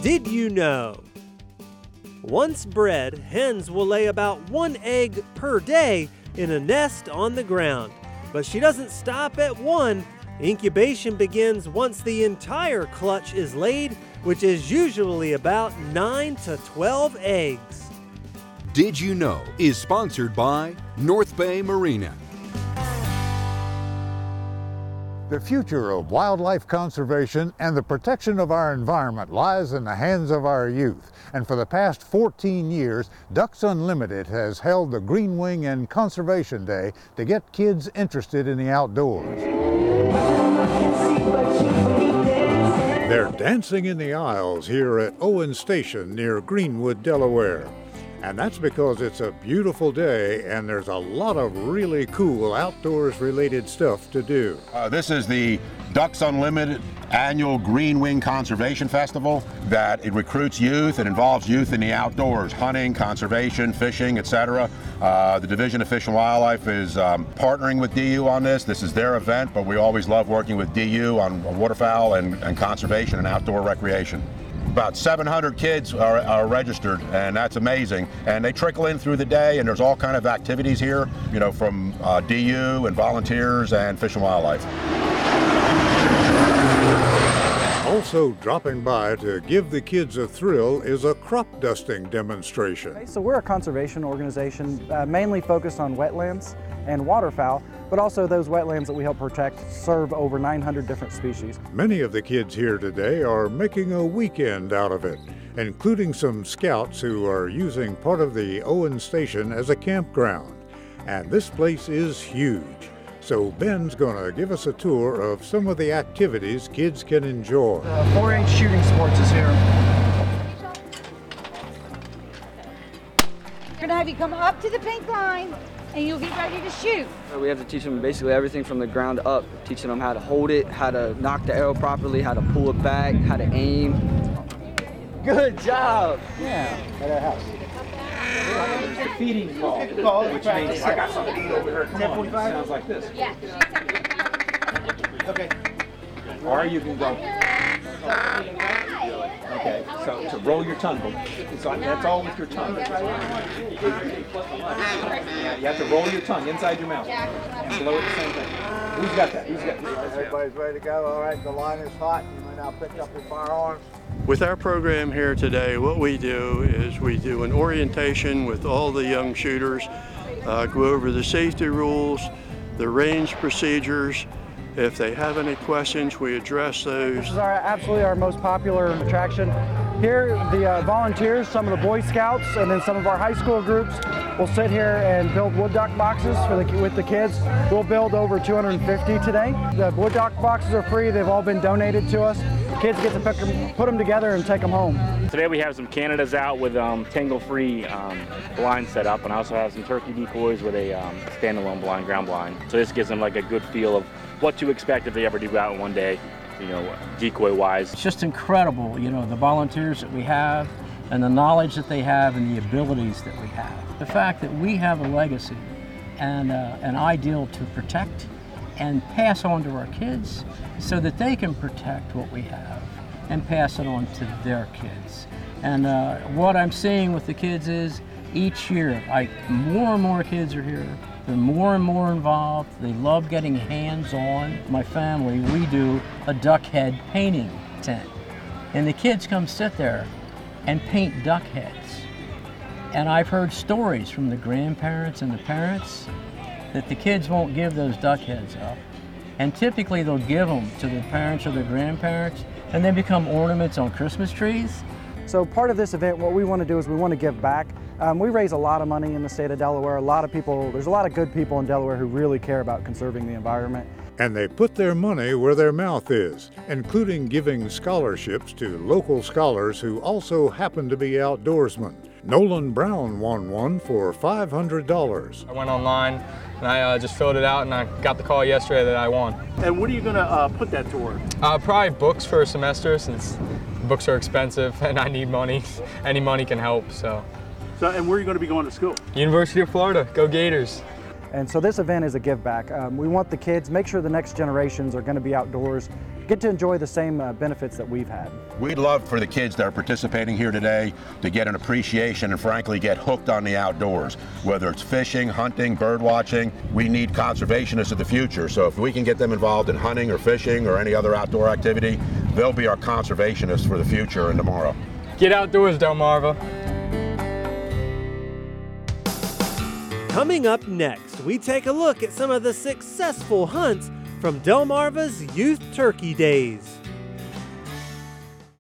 Did you know? Once bred, hens will lay about 1 egg per day in a nest on the ground. But she doesn't stop at 1. Incubation begins once the entire clutch is laid, which is usually about 9 to 12 eggs. Did You Know is sponsored by North Bay Marina. The future of wildlife conservation and the protection of our environment lies in the hands of our youth. And for the past 14 years, Ducks Unlimited has held the Greenwing and Conservation Day to get kids interested in the outdoors. They're dancing in the aisles here at Owen Station near Greenwood, Delaware. And that's because it's a beautiful day and there's a lot of really cool outdoors-related stuff to do. This is the Ducks Unlimited annual Greenwing Conservation Festival that it recruits youth. It involves youth in the outdoors, hunting, conservation, fishing, etc. The Division of Fish and Wildlife is partnering with DU on this. This is their event, but we always love working with DU on waterfowl and conservation and outdoor recreation. About 700 kids are registered, and that's amazing. And they trickle in through the day, and there's all kind of activities here, you know, from DU and volunteers and Fish and Wildlife. Also dropping by to give the kids a thrill is a crop dusting demonstration. Okay, so we're a conservation organization mainly focused on wetlands and waterfowl, but also those wetlands that we help protect serve over 900 different species. Many of the kids here today are making a weekend out of it, including some scouts who are using part of the Owen Station as a campground. And this place is huge. So Ben's gonna give us a tour of some of the activities kids can enjoy. 4-H shooting sports is here. We're gonna have you come up to the pink line and you'll get ready to shoot. We have to teach them basically everything from the ground up, teaching them how to hold it, how to knock the arrow properly, how to pull it back, how to aim. Good job! Yeah, at our house. It's a feeding call, which means I got something to eat over here. 10:45 sounds like this. Yeah. Okay. Or you can go. Okay. So to roll your tongue, that's all with your tongue. Yeah, you have to roll your tongue inside your mouth and blow it the same thing. Who's got that? Who's got that? Everybody's ready to go. All right, the line is hot. You may now pick up your firearms. With our program here today, what we do is we do an orientation with all the young shooters, go over the safety rules, the range procedures. If they have any questions, we address those. This is absolutely our most popular attraction. Here, the volunteers, some of the Boy Scouts, and then some of our high school groups will sit here and build wood duck boxes with the kids. We'll build over 250 today. The wood duck boxes are free. They've all been donated to us. Kids get to put them together and take them home. Today we have some Canadas out with tangle-free blind set up, and I also have some turkey decoys with a standalone blind, ground blind. So this gives them like a good feel of what to expect if they ever do go out one day, you know, decoy-wise. It's just incredible, you know, the volunteers that we have and the knowledge that they have and the abilities that we have. The fact that we have a legacy and an ideal to protect and pass on to our kids so that they can protect what we have and pass it on to their kids. And what I'm seeing with the kids is each year, more and more kids are here. They're more and more involved. They love getting hands-on. My family, we do a duck head painting tent. And the kids come sit there and paint duck heads. And I've heard stories from the grandparents and the parents that the kids won't give those duck heads up. And typically they'll give them to the parents or the grandparents, and they become ornaments on Christmas trees. So part of this event, what we want to do is we want to give back. We raise a lot of money in the state of Delaware. There's a lot of good people in Delaware who really care about conserving the environment. And they put their money where their mouth is, including giving scholarships to local scholars who also happen to be outdoorsmen. Nolan Brown won one for $500. I went online and I just filled it out and I got the call yesterday that I won. And what are you going to put that toward? Probably books for a semester since books are expensive and I need money. Any money can help, so. And where are you going to be going to school? University of Florida. Go Gators. And so this event is a give back. We want the kids, make sure the next generations are going to be outdoors, get to enjoy the same benefits that we've had. We'd love for the kids that are participating here today to get an appreciation and frankly get hooked on the outdoors. Whether it's fishing, hunting, bird watching, we need conservationists of the future. So if we can get them involved in hunting or fishing or any other outdoor activity, they'll be our conservationists for the future and tomorrow. Get outdoors, Delmarva. Coming up next, we take a look at some of the successful hunts from Delmarva's youth turkey days.